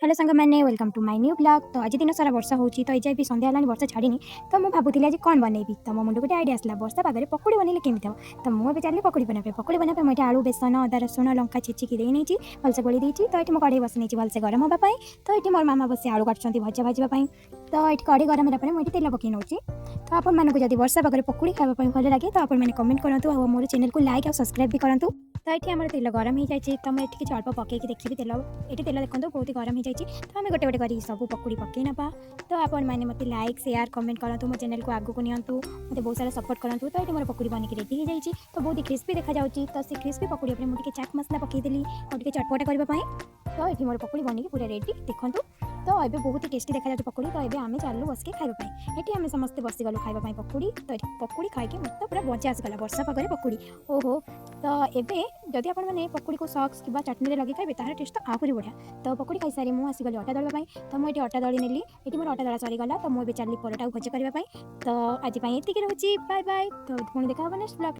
Hello सांग मैंने welcome to my new blog. तो आज दिन सारा वर्षा होची तो एजाए भी संध्या है वर्षा छाड़ीनी। तो मुझे भावुली आज कौन बनैबी तो मो मुंड गोटे आइडिया आसला वर्षा पागे पकोड़ी बनैले केमी हम। तो मुझे चली पकोड़ी बनाए मुझे आलू बेसन अदा रसुण लंका छेचिकी नहीं भलसे गोली देती। तो ये कड़े बस नहीं भलसे गरम हाँपाई। तो ये मोर मामा बस आलू काटुँच भजा भाजवाई। तो ये कड़े गरम होगा मुझे तेल पकई नौ। तो आप जब वर्षा पागे पकोड़ी खावाई भल लगे तो आपने कमेंट करूँ और मोर चैनल को लाइक और सब्सक्राइब भी करूँ। तो ये आम तेल गरम हो जाए तो मुझे किसी अल्प पकईकी देखिए तेल ये तेल देखो बहुत गरम हो जाए। तो आम गोटे गोटे कर सब पकोड़ी पकई ना। तो आपण मैंने मत लाइक शेयर कमेंट करूँ मो चैनल को आगू नियंतु मत बहुत सारा सपोर्ट करूँ। तो ये मोर पकोड़ी बनिक रेडी हो जाए तो बहुत क्रिस्पी देखा जाऊँगी। तो से क्रिस्पी पकोड़ी पर मुझे चाट मसला पकईदेली और चटपटा करने। तो ये मोर पकोड़ी बनिक पूरा रेडी देखूँ। तो ये बहुत टेस्टी देखा जाए पकोड़ी। तो ये आम चलू बस के खावाई ये आम समस्ते बसीगलु खावाई पकोड़ी। तो पकोड़ी खाई मत पूरा मजा आसगला वर्षा पागे पकोड़ी ओहो। तो ये जदि आपने पकोड़ी को सॉक्स कि चटनी लगे खाए तार टेस्ट तो आहरी बढ़िया। तो पकोड़ी खाई सारी मुझे आसीगली अटा दलवाई। तो मुझे अटा दली नेली ये मोर अटा दला सरीगला। तो मुझे चली परोटा भजा करने। तो आज ये रोचे बाय बाय। तो पुणी देखा नेक्स्ट ब्लॉग।